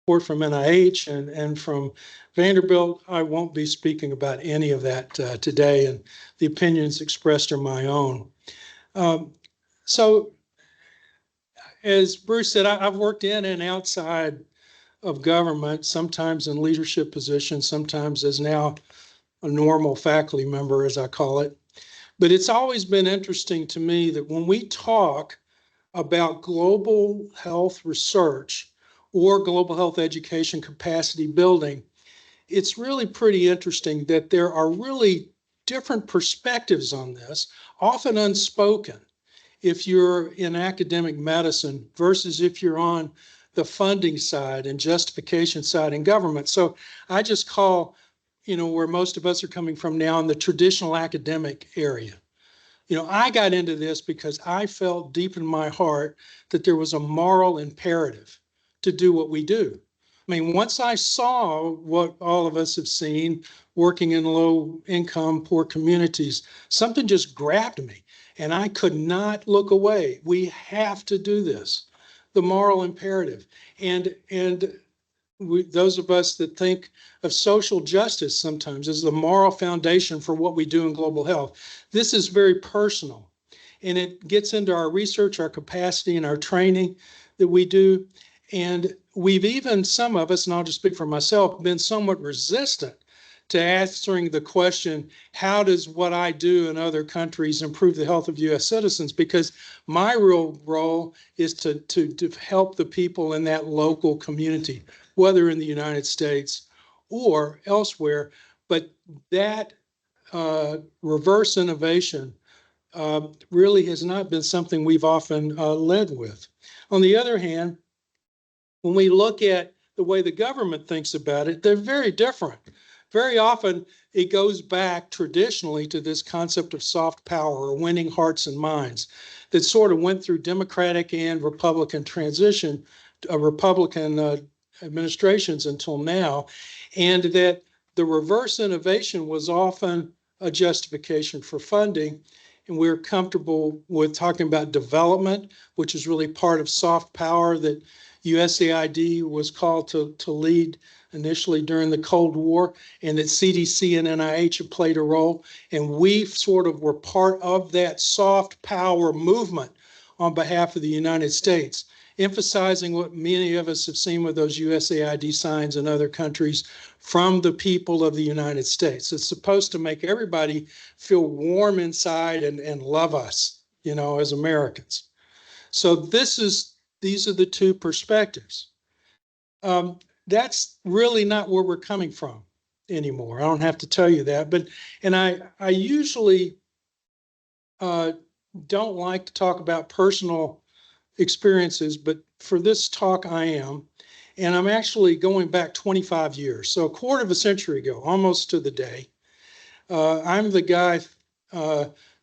support from NIH and from Vanderbilt. I won't be speaking about any of that today, and the opinions expressed are my own. So, as Bruce said, I've worked in and outside of government, sometimes in leadership positions, sometimes as now a normal faculty member, as I call it. But it's always been interesting to me that when we talk about global health research or global health education capacity building, it's really pretty interesting that there are really different perspectives on this, often unspoken, if you're in academic medicine versus if you're on the funding side and justification side in government. So I just call, where most of us are coming from now, in the traditional academic area. I got into this because I felt deep in my heart that there was a moral imperative to do what we do. I mean, once I saw what all of us have seen working in low income, poor communities, something just grabbed me and I could not look away. We have to do this, the moral imperative. And those of us that think of social justice sometimes as the moral foundation for what we do in global health, this is very personal. And it gets into our research, our capacity, and our training that we do. And we've even, some of us, and I'll just speak for myself, been somewhat resistant to answering the question, how does what I do in other countries improve the health of U.S. citizens? Because my real role is to help the people in that local community, whether in the United States or elsewhere. But that reverse innovation really has not been something we've often led with. On the other hand, when we look at the way the government thinks about it, they're very different. Very often, it goes back traditionally to this concept of soft power or winning hearts and minds that sort of went through Democratic and Republican transition, Republican administrations until now, and that the reverse innovation was often a justification for funding. And we're comfortable with talking about development, which is really part of soft power that USAID was called to lead initially during the Cold War, and that CDC and NIH have played a role. And we sort of were part of that soft power movement on behalf of the United States, emphasizing what many of us have seen with those USAID signs in other countries from the people of the United States. It's supposed to make everybody feel warm inside and love us, as Americans. So these are the two perspectives. That's really not where we're coming from anymore. I don't have to tell you that, and I usually don't like to talk about personal experiences, but for this talk I am, and I'm actually going back 25 years, so a quarter of a century ago, almost to the day. I'm the guy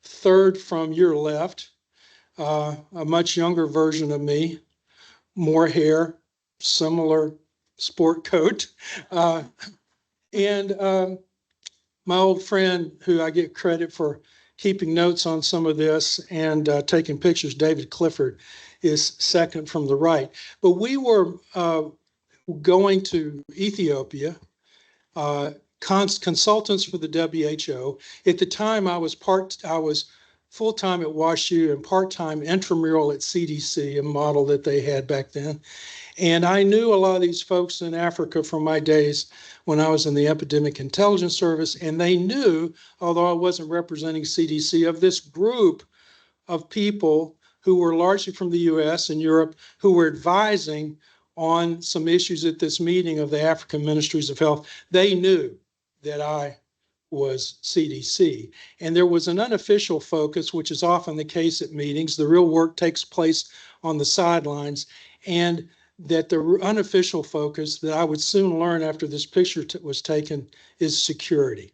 third from your left, a much younger version of me, more hair, similar sport coat, and my old friend, who I get credit for keeping notes on some of this and taking pictures, David Clifford, is second from the right. But we were going to Ethiopia, consultants for the WHO. At the time, I was full-time at WashU and part-time intramural at CDC, a model that they had back then. And I knew a lot of these folks in Africa from my days when I was in the Epidemic Intelligence Service, and they knew, although I wasn't representing CDC, of this group of people who were largely from the US and Europe who were advising on some issues at this meeting of the African Ministries of Health. They knew that I was CDC. And there was an unofficial focus, which is often the case at meetings. The real work takes place on the sidelines. And that the unofficial focus that I would soon learn after this picture was taken is security.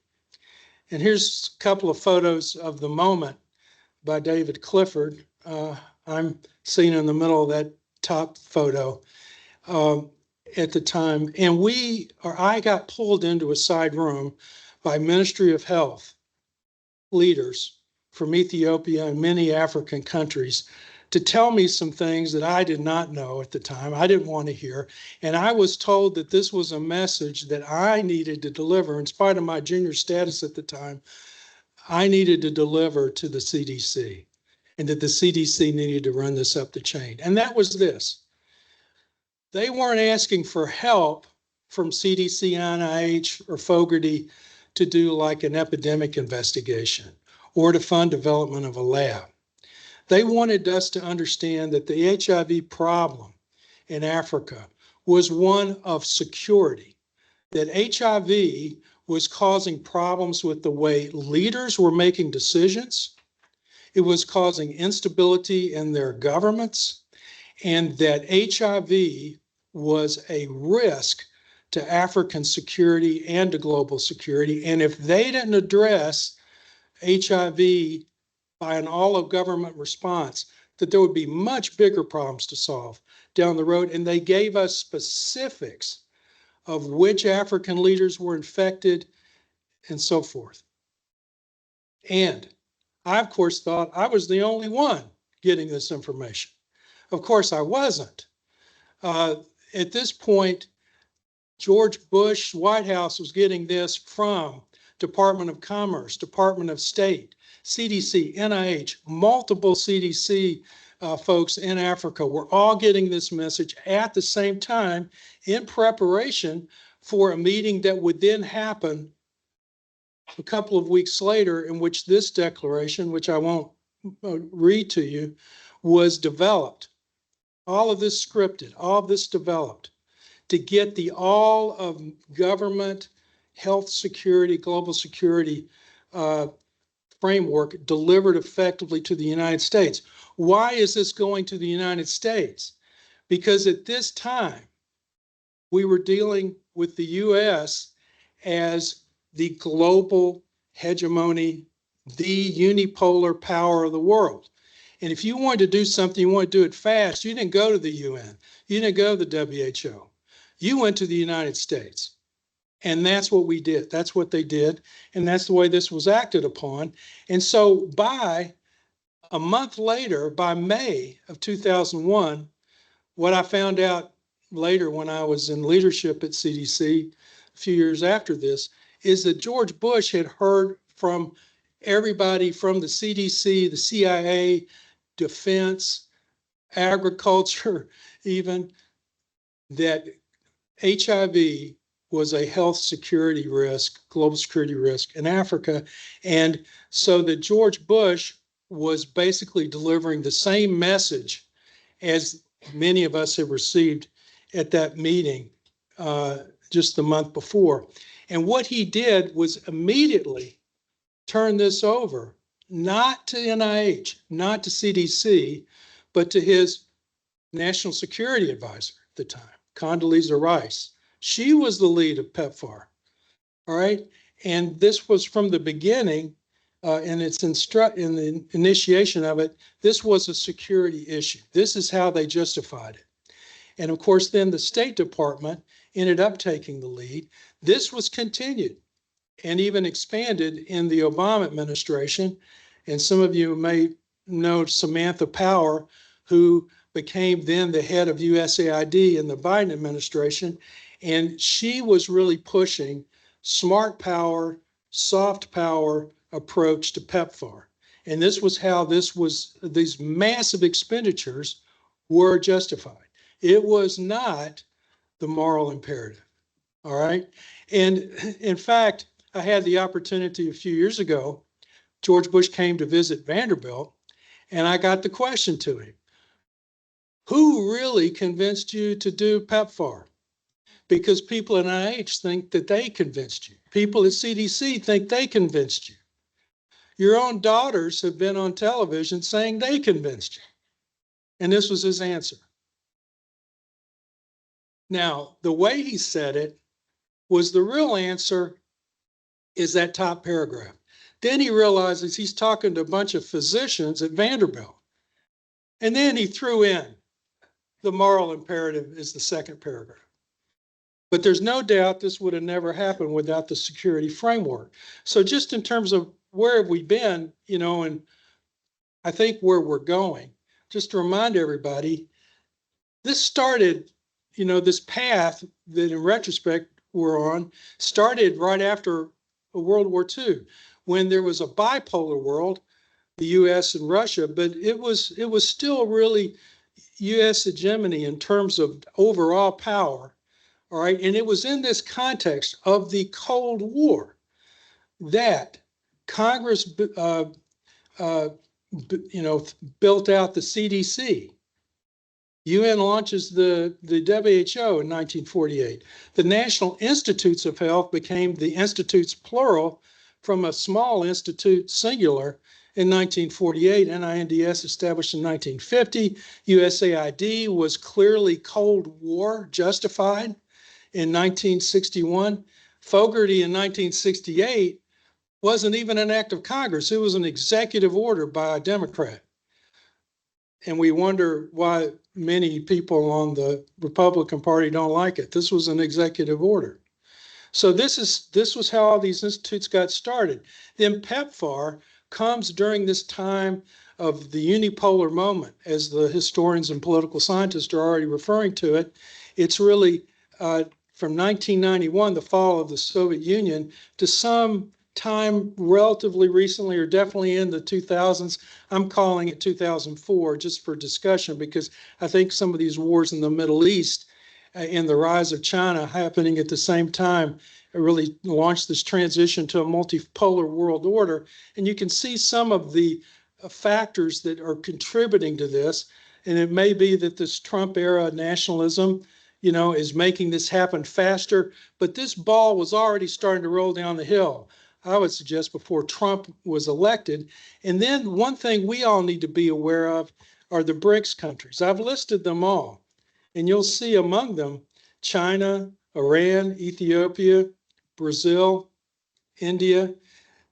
And here's a couple of photos of the moment by David Clifford. I'm seen in the middle of that top photo at the time. And I got pulled into a side room by Ministry of Health leaders from Ethiopia and many African countries to tell me some things that I did not know at the time. I didn't want to hear. And I was told that this was a message that I needed to deliver. In spite of my junior status at the time, I needed to deliver to the CDC, and that the CDC needed to run this up the chain. And that was this. They weren't asking for help from CDC, NIH, or Fogarty to do like an epidemic investigation or to fund development of a lab. They wanted us to understand that the HIV problem in Africa was one of security, that HIV was causing problems with the way leaders were making decisions. It was causing instability in their governments, and that HIV was a risk to African security and to global security. And if they didn't address HIV by an all-of-government response, that there would be much bigger problems to solve down the road. And they gave us specifics of which African leaders were infected and so forth. And I, of course, thought I was the only one getting this information. Of course, I wasn't. At this point, George Bush White House was getting this from Department of Commerce, Department of State, CDC, NIH, multiple CDC folks in Africa were all getting this message at the same time in preparation for a meeting that would then happen a couple of weeks later, in which this declaration, which I won't read to you, was developed. All of this scripted, all of this developed to get the all of government, health security, global security framework delivered effectively to the United States. Why is this going to the United States? Because at this time, we were dealing with the US as the global hegemony, the unipolar power of the world. And if you wanted to do something, you wanted to do it fast, you didn't go to the UN, you didn't go to the WHO. You went to the United States. And that's what we did. That's what they did. And that's the way this was acted upon. And so by a month later, by May of 2001, what I found out later when I was in leadership at CDC a few years after this, is that George Bush had heard from everybody from the CDC, the CIA, defense, agriculture, even, that HIV was a health security risk, global security risk in Africa. And so that George Bush was basically delivering the same message as many of us have received at that meeting just the month before. And what he did was immediately turn this over, not to NIH, not to CDC, but to his national security advisor at the time, Condoleezza Rice. She was the lead of PEPFAR, all right? And this was from the beginning, and it's in the initiation of it, this was a security issue. This is how they justified it. And of course, then the State Department ended up taking the lead. This was continued and even expanded in the Obama administration. And some of you may know Samantha Power, who became then the head of USAID in the Biden administration. And she was really pushing smart power, soft power approach to PEPFAR. And this was how these massive expenditures were justified. It was not the moral imperative, all right? And in fact, I had the opportunity a few years ago, George Bush came to visit Vanderbilt, and I got the question to him, who really convinced you to do PEPFAR? Because people in NIH think that they convinced you. People at CDC think they convinced you. Your own daughters have been on television saying they convinced you. And this was his answer. Now, the way he said it was the real answer is that top paragraph. Then he realizes he's talking to a bunch of physicians at Vanderbilt. And then he threw in the moral imperative is the second paragraph. But there's no doubt this would have never happened without the security framework. So just in terms of where have we been, and I think where we're going, just to remind everybody, this started, this path that in retrospect we're on started right after World War II, when there was a bipolar world, the US and Russia, but it was still really US hegemony in terms of overall power. All right. And it was in this context of the Cold War that Congress, built out the CDC. UN launches the WHO in 1948. The National Institutes of Health became the institutes plural from a small institute singular in 1948. NINDS established in 1950. USAID was clearly Cold War justified in 1961. Fogarty in 1968 wasn't even an act of Congress. It was an executive order by a Democrat. And we wonder why many people on the Republican Party don't like it. This was an executive order. So this was how all these institutes got started. Then PEPFAR comes during this time of the unipolar moment, as the historians and political scientists are already referring to it. It's really from 1991, the fall of the Soviet Union, to some time relatively recently, or definitely in the 2000s. I'm calling it 2004 just for discussion, because I think some of these wars in the Middle East and the rise of China happening at the same time really launched this transition to a multipolar world order. And you can see some of the factors that are contributing to this. And it may be that this Trump era nationalism, is making this happen faster, but this ball was already starting to roll down the hill, I would suggest, before Trump was elected. And then one thing we all need to be aware of are the BRICS countries. I've listed them all, and you'll see among them China, Iran, Ethiopia, Brazil, India.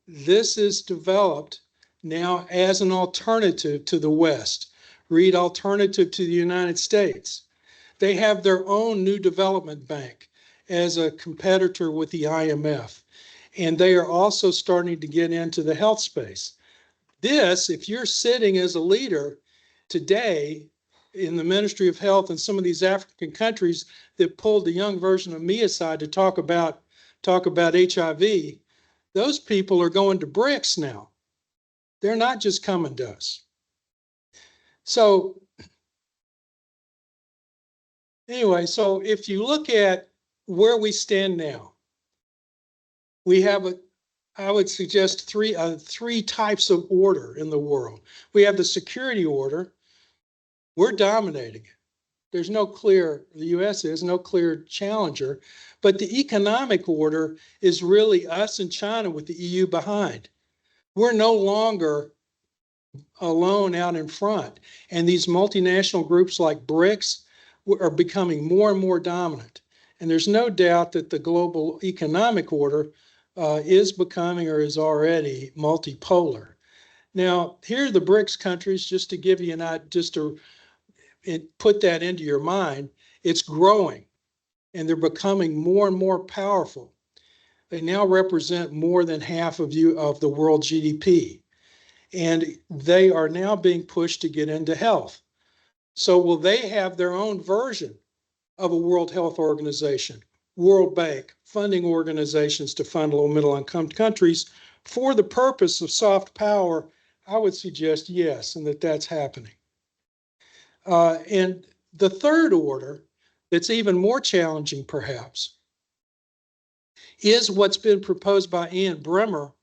This is developed now as an alternative to the West. Read alternative to the United States. They have their own new development bank as a competitor with the IMF. And they are also starting to get into the health space. This, if you're sitting as a leader today in the Ministry of Health in some of these African countries that pulled the young version of me aside to talk about HIV, those people are going to BRICS now. They're not just coming to us. So anyway, so if you look at where we stand now, we have I would suggest three types of order in the world. We have the security order. We're dominating it. There's no clear, the US is no clear challenger, but the economic order is really us and China with the EU behind. We're no longer alone out in front. And these multinational groups like BRICS are becoming more and more dominant. And there's no doubt that the global economic order is becoming, or is already, multipolar. Now, here are the BRICS countries, just to give you just to put that into your mind. It's growing, and they're becoming more and more powerful. They now represent more than half of the world GDP, and they are now being pushed to get into health. So will they have their own version of a World Health Organization, World Bank, funding organizations to fund low middle income countries for the purpose of soft power? I would suggest yes, and that's happening. And the third order, that's even more challenging perhaps, is what's been proposed by Ian Bremmer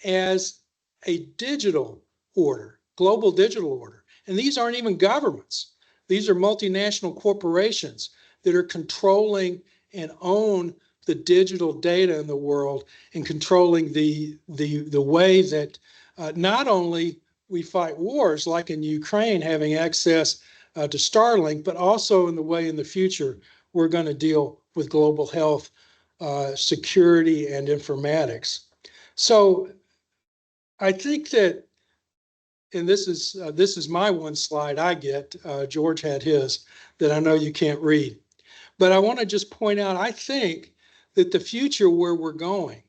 as a digital order, global digital order. And these aren't even governments. These are multinational corporations that are controlling and own the digital data in the world, and controlling the way that not only we fight wars, like in Ukraine, having access to Starlink, but also in the way in the future we're going to deal with global health, security, and informatics. So I think that, and this is my one slide I get, George had his, that I know you can't read. But I want to just point out, I think that the future where we're going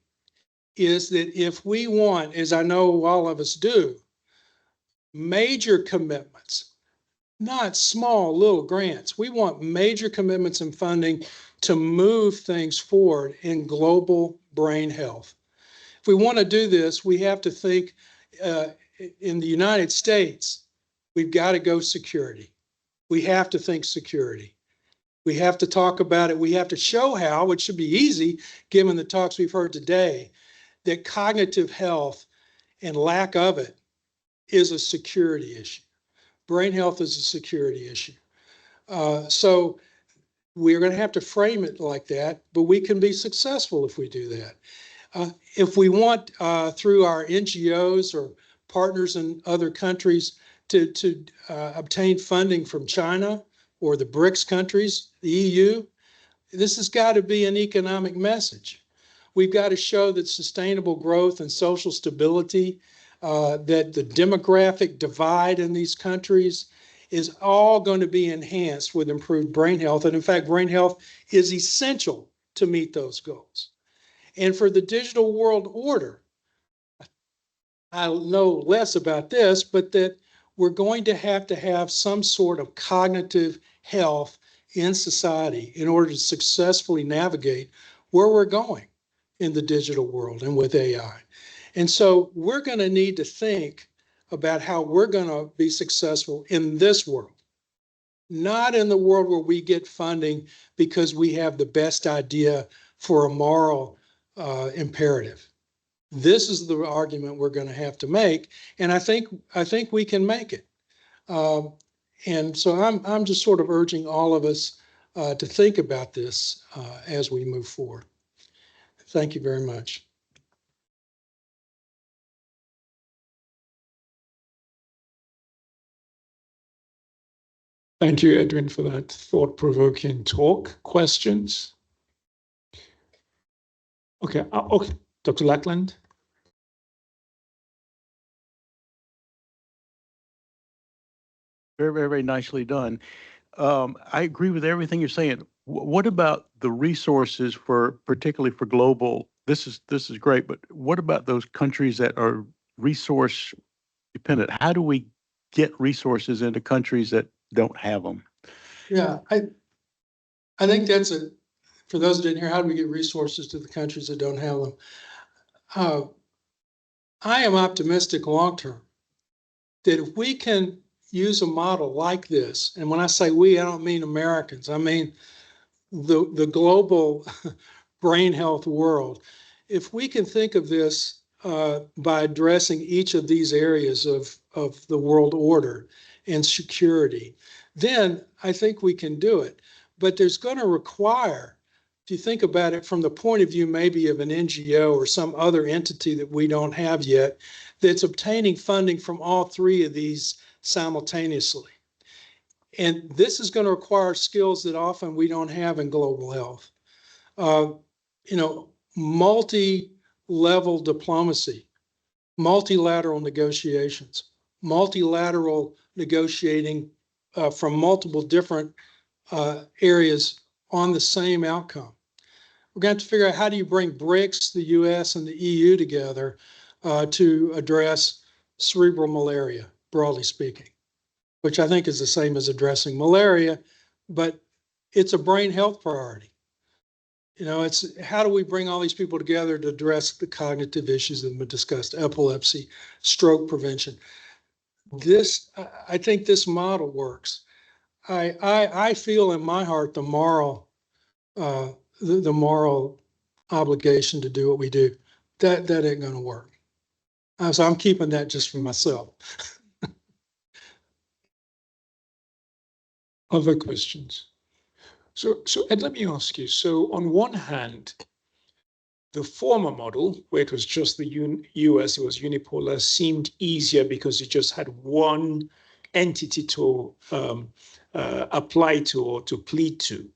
is that if we want, as I know all of us do, major commitments not small little grants. We want major commitments and funding to move things forward in global brain health. If we want to do this, we have to think in the United States, we've got to go security. We have to think security. We have to talk about it. We have to show how, which should be easy given the talks we've heard today, that cognitive health and lack of it is a security issue. Brain health is a security issue. So we're going to have to frame it like that, but we can be successful if we do that. If we want, through our NGOs or partners in other countries, to obtain funding from China or the BRICS countries, the EU, this has got to be an economic message. We've got to show that sustainable growth and social stability, that the demographic divide in these countries is all going to be enhanced with improved brain health. And in fact, brain health is essential to meet those goals. And for the digital world order, I know less about this, but that we're going to have some sort of cognitive health in society in order to successfully navigate where we're going in the digital world and with AI. And so we're going to need to think about how we're going to be successful in this world, not in the world where we get funding because we have the best idea for a moral imperative. This is the argument we're going to have to make, and I think we can make it. And so I'm just sort of urging all of us to think about this as we move forward. Thank you very much. Thank you, Edwin, for that thought-provoking talk. Questions? Okay, okay. Dr. Lackland? Very, very, very nicely done. I agree with everything you're saying. What about the resources particularly for global? This is great, but what about those countries that are resource dependent? How do we get resources into countries that don't have them? Yeah, I think that's for those who didn't hear, how do we get resources to the countries that don't have them? I am optimistic long term that if we can use a model like this, and when I say we, I don't mean Americans, I mean the global brain health world. If we can think of this by addressing each of these areas of the world order and security, then I think we can do it. But there's going to require, if you think about it from the point of view maybe of an NGO or some other entity that we don't have yet, that's obtaining funding from all three of these simultaneously. And this is going to require skills that often we don't have in global health. Multi-level diplomacy, multilateral negotiations, multilateral negotiating from multiple different areas on the same outcome. We're going to have to figure out how do you bring BRICS, the US, and the EU together to address cerebral malaria, broadly speaking, which I think is the same as addressing malaria, but it's a brain health priority. You know, it's how do we bring all these people together to address the cognitive issues that have been discussed, epilepsy, stroke prevention. I think this model works. I feel in my heart the moral obligation to do what we do. That ain't going to work. So I'm keeping that just for myself. Other questions? So Ed, let me ask you. So on one hand, the former model, where it was just the US, it was unipolar, seemed easier because it just had one entity to apply to or to plead to.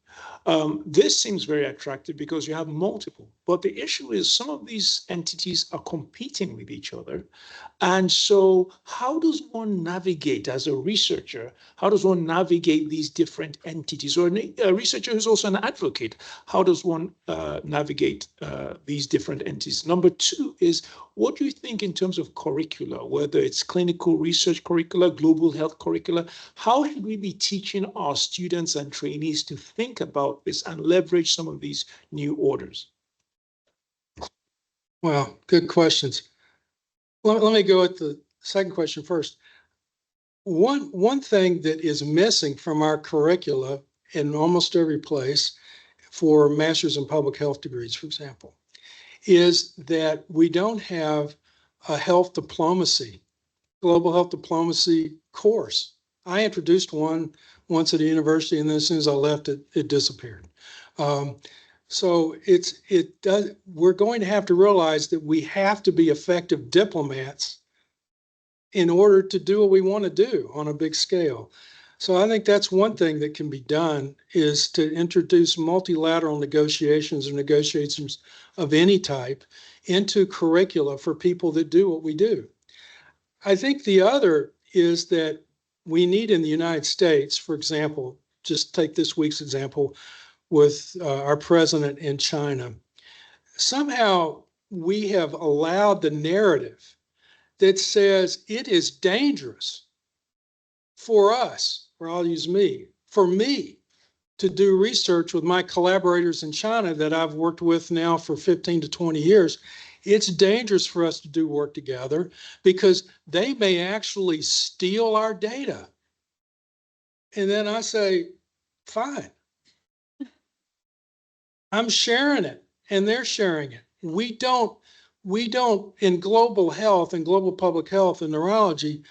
This seems very attractive because you have multiple. But the issue is some of these entities are competing with each other. And so how does one navigate as a researcher? How does one navigate these different entities? Or a researcher who's also an advocate, how does one navigate these different entities? Number two is, what do you think in terms of curricula, whether it's clinical research curricula, global health curricula? How should we be teaching our students and trainees to think about this and leverage some of these new orders? Well, good questions. Let me go with the second question first. One thing that is missing from our curricula in almost every place for master's in public health degrees, for example, is that we don't have a health diplomacy, global health diplomacy course. I introduced one once at a university, and then as soon as I left, it disappeared. So we're going to have to realize that we have to be effective diplomats in order to do what we want to do on a big scale. So I think that's one thing that can be done, is to introduce multilateral negotiations or negotiations of any type into curricula for people that do what we do. I think the other is that we need in the United States, for example, just take this week's example with our president in China. Somehow we have allowed the narrative that says it is dangerous for us, or I'll use me, for me to do research with my collaborators in China that I've worked with now for 15 to 20 years. It's dangerous for us to do work together because they may actually steal our data. And then I say, fine. I'm sharing it and they're sharing it. We don't in global health and global public health and neurology,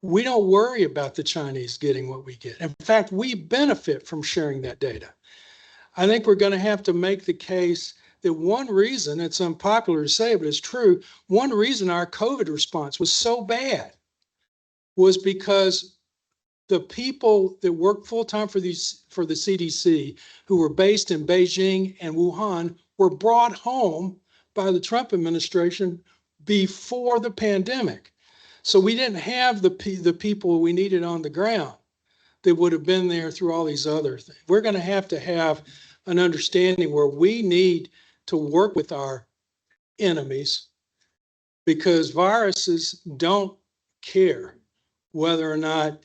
we don't worry about the Chinese getting what we get. In fact, we benefit from sharing that data. I think we're going to have to make the case that one reason, it's unpopular to say, but it's true, one reason our COVID response was so bad was because the people that work full-time for the CDC, who were based in Beijing and Wuhan, were brought home by the Trump administration before the pandemic. So we didn't have the people we needed on the ground that would have been there through all these other things. We're going to have an understanding where we need to work with our enemies, because viruses don't care whether or not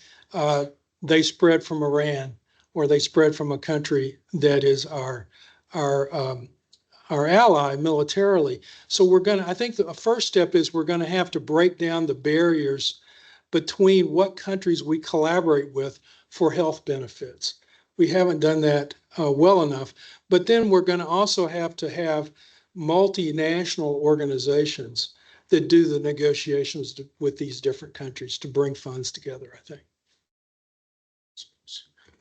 they spread from Iran or they spread from a country that is our ally militarily. So I think the first step is we're going to have to break down the barriers between what countries we collaborate with for health benefits. We haven't done that well enough. But then we're going to also have to have multinational organizations that do the negotiations with these different countries to bring funds together, I think.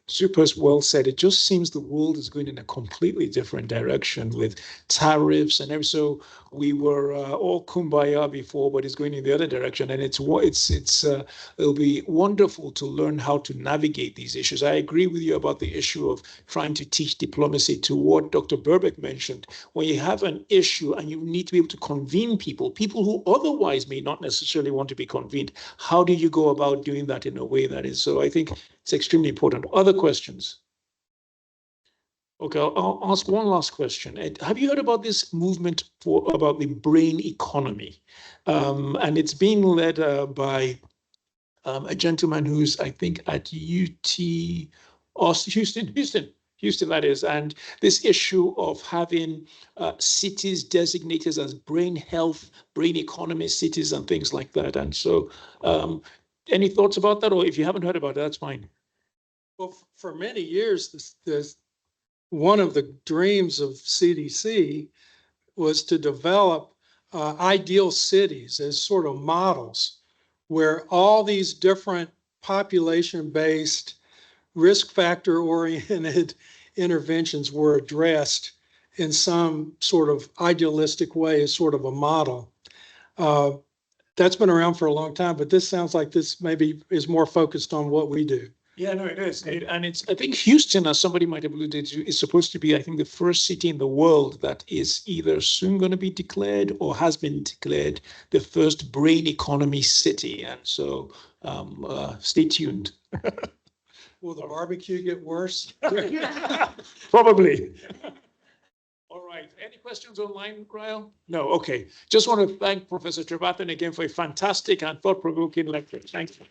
Super well said. It just seems the world is going in a completely different direction with tariffs and everything. So we were all kumbaya before, but it's going in the other direction. And it'll be wonderful to learn how to navigate these issues. I agree with you about the issue of trying to teach diplomacy. To what Dr. Burbeck mentioned, when you have an issue and you need to be able to convene people who otherwise may not necessarily want to be convened, how do you go about doing that in a way that is? So I think it's extremely important. Other questions? Okay, I'll ask one last question. Have you heard about this movement about the brain economy? And it's being led by a gentleman who's, I think, at Houston, that is. And this issue of having cities designated as brain health, brain economy cities and things like that. And so any thoughts about that? Or if you haven't heard about it, that's fine. Well, for many years, one of the dreams of CDC was to develop ideal cities as sort of models where all these different population-based, risk factor-oriented interventions were addressed in some sort of idealistic way as sort of a model. That's been around for a long time, but this sounds like this maybe is more focused on what we do. Yeah, no, it is. And it's, I think Houston, as somebody might have alluded to, is supposed to be, I think, the first city in the world that is either soon going to be declared or has been declared the first brain economy city. And so stay tuned. Will the barbecue get worse? Probably. All right. Any questions online, Rael? No. Okay. Just want to thank Professor Trevathan again for a fantastic and thought-provoking lecture. Thank you.